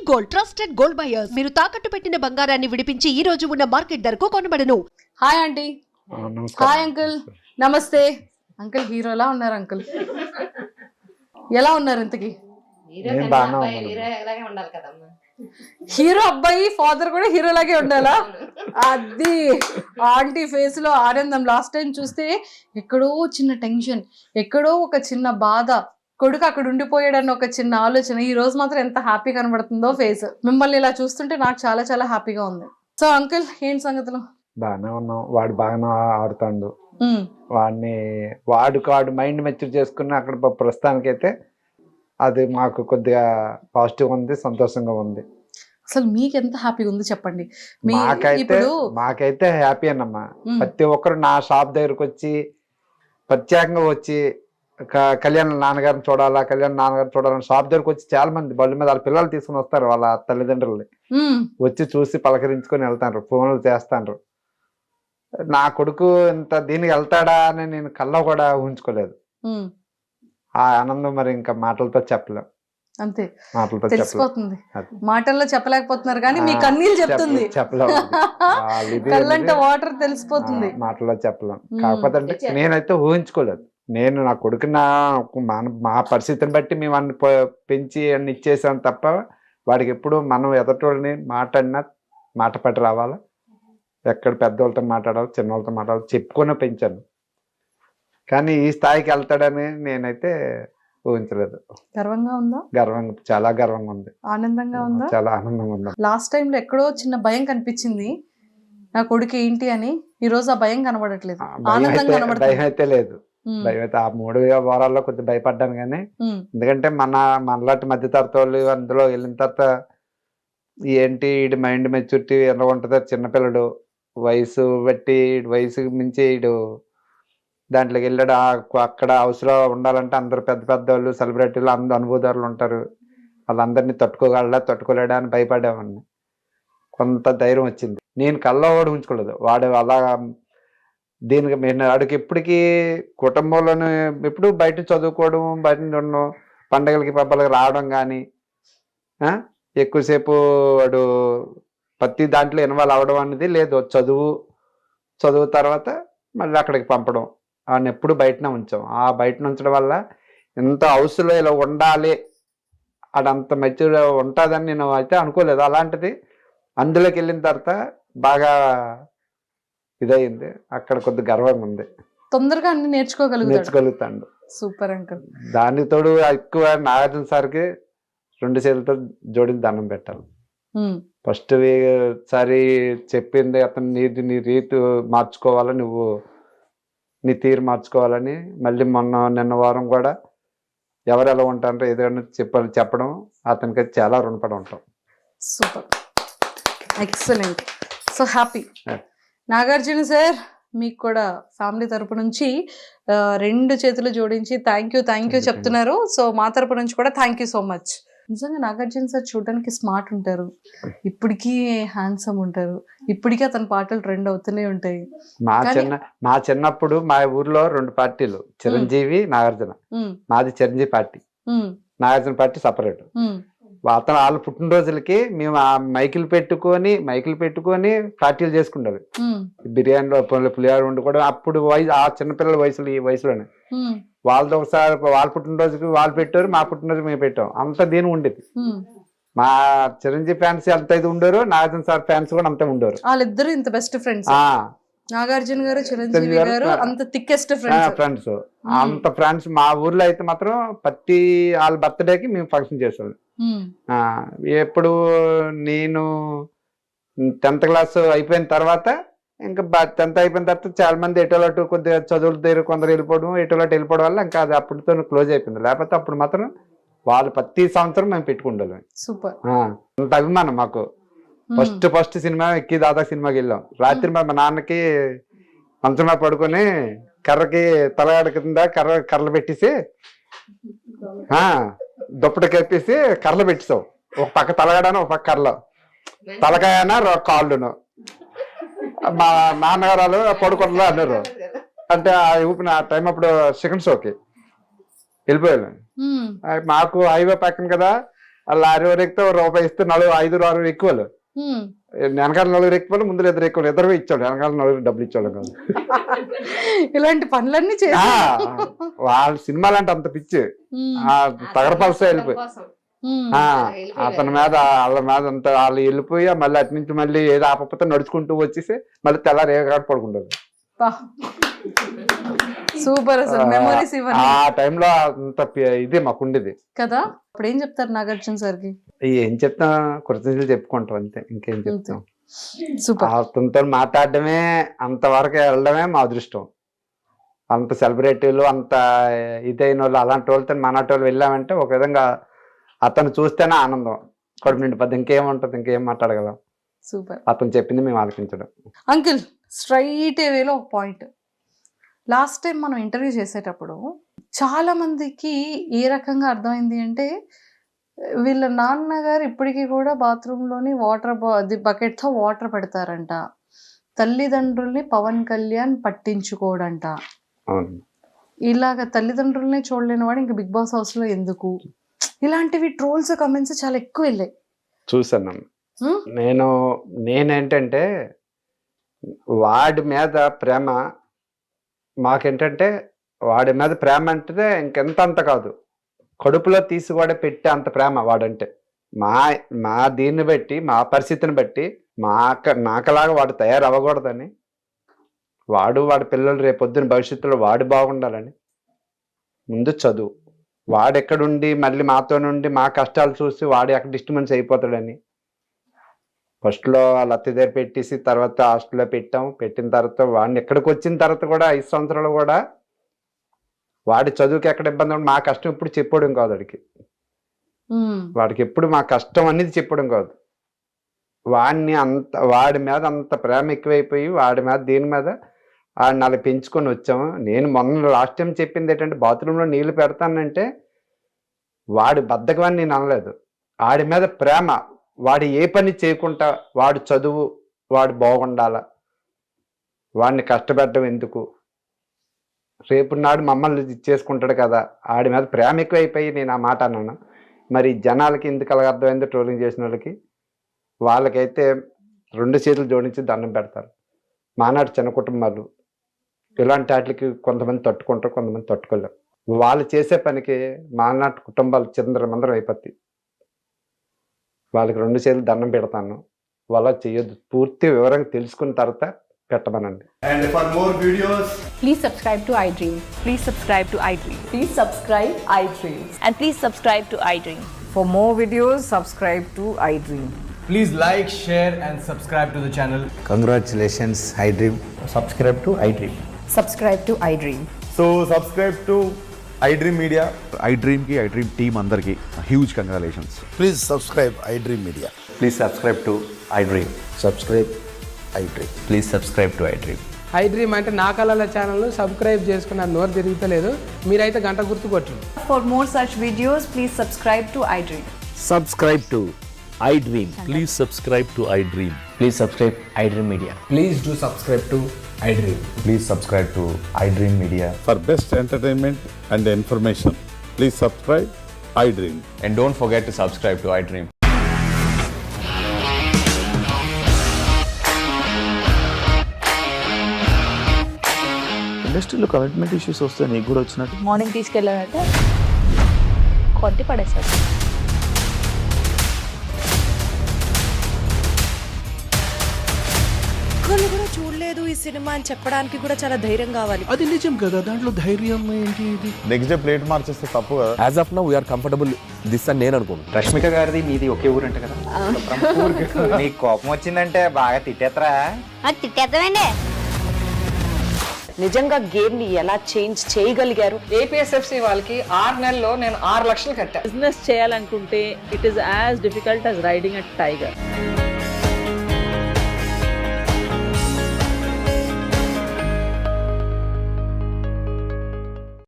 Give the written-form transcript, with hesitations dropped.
Gold, trusted gold buyers. మీరు తాకట్టు పెట్టిన బంగారాన్ని విడిపించి ఈ రోజు ఉన్న మార్కెట్ ధరకు కొనబడను. Hi aunty. Hi uncle. నమస్తే అంకుల్. హీరోలా ఉన్నారు అంకుల్. ఎలా ఉన్నారు ఇంతకి? హీరో అబ్బాయి ఫాదర్ కూడా హీరోలాగే ఉండాలా? అది ఆంటీ ఫేస్ లో ఆనందం. లాస్ట్ టైం చూస్తే ఎక్కడో చిన్న టెన్షన్, ఎక్కడో ఒక చిన్న బాధ, కొడుకు అక్కడ ఉండిపోయాడన్న ఒక చిన్న ఆలోచన. ఈ రోజు మాత్రం ఎంత హ్యాపీ కనబడుతుందో ఫేస్. మిమ్మల్ని ఇలా చూస్తుంటే నాకు చాలా చాలా హ్యాపీగా ఉంది. సో అంకుల్ ఏంటి సంగతులు? బాగానే ఉన్నాం. వాడు బాగానే ఆడుతాడు. వాడు మైండ్ మెచ్యూర్ చేసుకుని అక్కడ ప్రస్తుతానికైతే అది మాకు కొద్దిగా పాజిటివ్ ఉంది, సంతోషంగా ఉంది. అసలు మీకు ఎంత హ్యాపీగా ఉంది చెప్పండి. మాకైతే హ్యాపీ అన్నమ్మా. ప్రతి ఒక్కరు నా షాప్ దగ్గరకు వచ్చి ప్రత్యేకంగా వచ్చి కళ్యాణ్ నాన్నగారిని చూడాలని షాప్ దగ్గరకు వచ్చి చాలా మంది బళ్ళు మీద వాళ్ళ పిల్లలు తీసుకుని వస్తారు, వాళ్ళ తల్లిదండ్రుల్ని వచ్చి చూసి పలకరించుకొని వెళ్తారు, ఫోన్లు చేస్తాండ్రు. నా కొడుకు ఇంత దీనికి వెళ్తాడా అని నేను కల్లో కూడా ఊహించుకోలేదు. ఆ ఆనందం మరి ఇంకా మాటలతో చెప్పలేం. అంతే, తెలిసిపోతుంది. మాటల్లో చెప్పలేకపోతున్నారు కానీ మీ కన్నీళ్ళు చెప్తుంది. కళ్ళంటే వాటర్ తెలిసిపోతుంది, మాటల్లో చెప్పలేం. కాకపోతే అంటే నేనైతే ఊహించుకోలేదు. నేను నా కొడుకు మా పరిస్థితిని బట్టి మేము అన్ని పెంచి అన్ని ఇచ్చేసాం తప్ప వాడికి ఎప్పుడు మనం ఎదటోళ్ళని మాట పట్టి రావాలా, ఎక్కడ పెద్దవాళ్ళతో మాట్లాడాలి, చిన్నవాళ్ళతో మాట్లాడాలి చెప్పుకొని పెంచాను. కానీ ఈ స్థాయికి వెళ్తాడని నేనైతే ఊహించలేదు. గర్వంగా ఉందా? చాలా గర్వంగా ఉంది. ఆనందంగా ఉందా? చాలా ఆనందంగా ఉంది. లాస్ట్ టైం లో ఎక్కడో చిన్న భయం కనిపించింది నా కొడుకు ఏంటి అని. ఈ రోజు ఆ భయం కనబడట్లేదు, భయం అయితే లేదు. భయం అయితే ఆ 3 వారాల్లో కొద్దిగా భయపడ్డాను కానీ, ఎందుకంటే మనలాంటి మధ్య తరగతి వాళ్ళు అందులో వెళ్ళిన తర్వాత ఏంటి వీడి మైండ్ మెచ్యూరిటీ ఎలా ఉంటుందో, చిన్నపిల్లడు వయసు బట్టి వయసుకు మించి వీడు దాంట్లోకి వెళ్ళాడు. అక్కడ హౌస్లో ఉండాలంటే అందరు పెద్ద వాళ్ళు సెలబ్రిటీలు అందరు అనుభూదారులు ఉంటారు, వాళ్ళందరినీ తట్టుకోలేడా అని భయపడేవాడిని. కొంత ధైర్యం వచ్చింది. నేను కల్లో కూడా ఉంచుకోలేదు. వాడు అలా దీనికి వాడికి ఎప్పటికీ కుటుంబంలోనే ఎప్పుడు బయట చదువుకోవడం, బయట ఉండడం, పండగలకి పబ్బలకి రావడం కానీ, ఎక్కువసేపు వాడు ప్రతి దాంట్లో ఇన్వాల్వ్ అవ్వడం అనేది లేదు. చదువు తర్వాత మళ్ళీ అక్కడికి పంపడం, వాడిని ఎప్పుడు బయటనే ఉంచాం. ఆ బయటనే ఉంచడం వల్ల ఇంత హౌస్లో ఇలా ఉండాలి, అడంత మెచ్యూర్ ఉంటుందని నేను అయితే అనుకోలేదు. అలాంటిది అందులోకి వెళ్ళిన తర్వాత బాగా ఇదయింది. అక్కడ కొద్ది గర్వంగా ఉంది. తొందరగా అన్ని నేర్చుకోగలుగుతాడు. Super uncle. దానికి తోడు ఎక్కువ నాగార్జున సార్కి 2 చేతులతో జోడించి దండం పెట్టాలి. ఫస్ట్ సారి చెప్పింది అతను నీ రీతి మార్చుకోవాలా, నువ్వు నీ తీరు మార్చుకోవాలని. మళ్ళీ నిన్న వారం కూడా ఎవరు ఎలా ఉంటారో ఏదైనా చెప్పడం అతనికి చాలా రుణపడి ఉంటాం. Super, excellent, so happy. Nagarjuna sir, మీకు కూడా ఫ్యామిలీ తరపు నుంచి 2 చేతులు జోడించి థ్యాంక్ యూ చెప్తున్నారు. సో మా తరపు నుంచి కూడా థ్యాంక్ యూ సో మచ్. నిజంగా నాగార్జున సార్ చూడడానికి స్మార్ట్ ఉంటారు, ఇప్పటికీ హ్యాండ్సమ్ ఉంటారు, ఇప్పటికీ అతని పాటలు ట్రెండ్ అవుతూనే ఉంటాయి. మా చిన్నప్పుడు మా ఊర్లో 2 పార్టీలు, చిరంజీవి, నాగార్జున. మాది Chiranjeevi party, Nagarjuna party separate. అతను వాళ్ళ పుట్టినరోజులకి మేము ఆ మైకులు పెట్టుకొని పార్టీలు చేసుకుంటారు. బిర్యానీలో పులిహార వండుకోవడం. అప్పుడు ఆ చిన్నపిల్లల ఈ వయసులోనే వాళ్ళతో ఒకసారి వాళ్ళ పుట్టినరోజుకి వాళ్ళు పెట్టారు, మా పుట్టినరోజుకి మేము పెట్టాం. అంత దీని ఉండేది. మా చిరంజీవి ఫ్యాన్స్ ఎంత ఇది ఉండరు, నాగార్జున సార్ ఫ్యాన్స్ కూడా అంతే ఉండరు. వాళ్ళిద్దరు ఇంత బెస్ట్ ఫ్రెండ్స్. నాగార్జున గారు, చిరంజీవి గారు అంత థిక్కెస్ట్ ఫ్రెండ్స్. అంత ఫ్రెండ్స్. మా ఊర్లో అయితే మాత్రం ప్రతి వాళ్ళ బర్త్డేకి మేము ఫంక్షన్ చేసేవాళ్ళం. ఎప్పుడు నేను 10th క్లాస్ అయిపోయిన తర్వాత, ఇంకా 10th అయిపోయిన తర్వాత చాలా మంది ఎటోలటు కొద్దిగా చదువుల దగ్గర కొందరు వెళ్ళిపోవడం వల్ల ఇంకా అది అప్పటితో క్లోజ్ అయిపోయింది. లేకపోతే అప్పుడు మాత్రం వాళ్ళు ప్రతి సంవత్సరం మేము పెట్టుకుంటాం. సూపర్, అంత అభిమానం మాకు. ఫస్ట్ సినిమా ఎక్కి దాదాపు సినిమాకి వెళ్ళాం. రాత్రి మా నాన్నకి మంచం మీద పడుకొని కర్రకి తలగాడ కింద కర్రలు పెట్టేసి దుప్పటి కప్పేసి కర్రలు పెట్టేసావు. ఒక పక్క తలగాడను, ఒక పక్క కర్రలు, తలకాయన కాళ్ళును. మా నాన్నగారు పడుకోవట్లే అన్నారు. అంటే ఆ ఊపిన టైం అప్పుడు సెకండ్ షోకి వెళ్ళిపోయాను. మాకు హైవే పక్కన కదా, ఆ లారీ వారు ఎక్కితే రూపాయి ఇస్తే 5-6 ఎక్కువలు, వెనకాల 4 ఎక్కువలు, ముందు 2 ఎక్కువలు, ఇద్దరు ఇచ్చాడు, వెనకాల 4 డబ్బులు ఇచ్చాడు కాదు. ఇలాంటి పనులన్నీ ఆ, చేసి వాళ్ళ సినిమాలు అంటే అంత పిచ్చి, తగరపలస వెళ్ళిపోయి అతని మీద వాళ్ళ మీద అంత వాళ్ళు వెళ్ళిపోయి మళ్ళీ అటు నుంచి మళ్ళీ ఏదో ఆపకపోతే నడుచుకుంటూ వచ్చేసి మళ్ళీ తెల్లారి ఏ కాడ పడుకుంటారు. సూపర్ అసలు మెమరీస్ ఇవన్నీ ఆ టైంలో అంత ఇది మాకుండేది కదా. ఇప్పుడు ఏం చెప్తారు నాగార్జున సార్కి? ఏం చెప్తాం, కృతజ్ఞతలు చెప్పుకుంటాం అంతే, ఇంకేం చెప్తాం. సూపర్. అతనితో మాట్లాడడమే, అంతవరకు వెళ్ళడమే మా అదృష్టం. అంత సెలబ్రిటీలు, అంత ఇదైన వాళ్ళు, అలాంటి వాళ్ళతో మనటి వాళ్ళు వెళ్ళామంటే ఒక విధంగా అతను చూస్తేనే ఆనందం, కడుపు నిండిపోద్ది, ఇంకేముంటది, ఇంకేం మాట్లాడగలం. సూపర్. అతను చెప్పింది మేము ఆలోచించడం. అంకిల్ స్ట్రైట్ వేలో ఒక పాయింట్, లాస్ట్ టైం మనం ఇంటర్వ్యూ చేసేటప్పుడు చాలా మందికి ఏ రకంగా అర్థమైంది అంటే వీళ్ళ నాన్నగారు ఇప్పటికీ కూడా బాత్రూంలోని బకెట్తో వాటర్ పెడతారంట, తల్లిదండ్రుల్ని పవన్ కళ్యాణ్ పట్టించుకోడంట. అవును, ఇలాగ తల్లిదండ్రుల్ని చూడలేని వాడు ఇంక బిగ్ బాస్ హౌస్లో ఎందుకు, ఇలాంటివి ట్రోల్స్ కమెంట్స్ చాలా ఎక్కువ వెళ్ళాయి. చూసాను. నేనేంటంటే వాడి మీద ప్రేమ, మాకేంటంటే వాడి మీద ప్రేమ అంటే ఇంకెంత అంత కాదు, కడుపులో తీసి కూడా పెట్టే అంత ప్రేమ వాడంటే. మా దీన్ని బట్టి, మా పరిస్థితిని బట్టి నాకలాగా వాడు తయారవ్వకూడదని, వాడి పిల్లలు రేపొద్దున భవిష్యత్తులో వాడు బాగుండాలని ముందు చదువు, వాడెక్కడుండి మళ్ళీ మాతో నుండి మా కష్టాలు చూసి వాడు ఎక్కడ డిస్టర్బెన్స్ అయిపోతాడని ఫస్ట్లో వాళ్ళ అత్త దగ్గర పెట్టేసి తర్వాత హాస్టల్లో పెట్టిన తర్వాత వాడిని ఎక్కడికి వచ్చిన తర్వాత కూడా 5 సంవత్సరాలు కూడా వాడి చదువుకి ఎక్కడ ఇబ్బంది ఉంటే మా కష్టం ఎప్పుడు చెప్పడం కాదు వాడికి. వాడికి ఎప్పుడు మా కష్టం అనేది చెప్పడం కాదు. వాడి మీద అంత ప్రేమ ఎక్కువైపోయి వాడి మీద దీని మీద వాడిని అలా పెంచుకొని వచ్చాము. నేను మొన్న లాస్ట్ టైం చెప్పింది ఏంటంటే బాత్రూంలో నీళ్లు పెడతానంటే వాడి బద్ధకమని నేను అనలేదు, వాడి మీద ప్రేమ. వాడు ఏ పని చేయకుండా వాడు చదువు, వాడు బాగుండాల, వాడిని కష్టపెట్టడం ఎందుకు, రేపు నాడు మమ్మల్ని చేసుకుంటాడు కదా, ఆడి మీద ప్రేమ ఎక్కువైపోయి నేను ఆ మాట అన్నాను. మరి జనాలకి ఎందుకు అలాగ అర్థమైందో, ట్రోలింగ్ చేసిన వాళ్ళకి, వాళ్ళకైతే 2 చేతులు జోడించి దండం పెడతారు. మానాడు చిన్న కుటుంబాలు ఇలాంటి వాటికి కొంతమంది తట్టుకుంటారు, కొంతమంది తట్టుకోలేరు. వాళ్ళు చేసే పనికి మానాటి కుటుంబాలు చిందరమందరం అయిపోతాయి. వాళ్ళకి 2 చేతులు దండం పెడతాను, వాళ్ళ చేయొద్దు. పూర్తి వివరంగా తెలుసుకున్న తర్వాత పెట్టమనండి. And for more videos, Please subscribe to iDream. Please subscribe to iDream. Please subscribe iDream. And please subscribe to iDream. For more videos, subscribe to iDream. please like, share and subscribe to the channel. Congratulations, iDream. Subscribe to iDream. Subscribe to iDream. So subscribe to iDream Media. iDream ki iDream team andarki huge congratulations. Please subscribe iDream Media. Please subscribe to iDream. Subscribe iDream. Please subscribe to iDream. iDream అంటే నా కళల channel subscribe చేసుకున్న నోరు తిరుగుతలేదు, మీరైతే గంట గుర్తు కొట్టండి. For more such videos, please subscribe to iDream. Subscribe to iDream. Please subscribe to iDream. Please subscribe iDream Media. Please do subscribe to iDream. Please subscribe to iDream Media. For best entertainment and information, please subscribe iDream. And don't forget to subscribe to iDream. ఇండస్ట్రీలో commitment issues వస్తే నీకు కూడా వచ్చినట్టు morning తీసుకెళ్ళాలంటే కొట్టి పడేసాడు. ఒక్కళ్ళు కూడా చూడలేదు ఈ సినిమా అని చెప్పడానికి కూడా చాలా ధైర్యం కావాలి. అది నిజం కదా, దాంట్లో ధైర్యం ఏంటి? ఇది నెక్స్ట్ డే ప్లేట్ మార్చేస్తే తప్పు కదా. As of now, we are comfortable this అని నేను అనుకుంటున్నాను. రష్మిక గారిది మీది ఒకే ఊరంట కదా. నీకు కోపం వచ్చిందంటే బాగా తిట్టేత్తరా? తిట్టేద్దామండి. నిజంగా గేమ్ ని ఎలా చేంజ్ చేయగలిగారు? ఏపీఎస్ఎఫ్సి వాళ్ళకి 6 నెలల్లో నేను 6 లక్షలు కట్టా. బిజినెస్ చేయాలనుకుంటే it is as difficult as riding a tiger.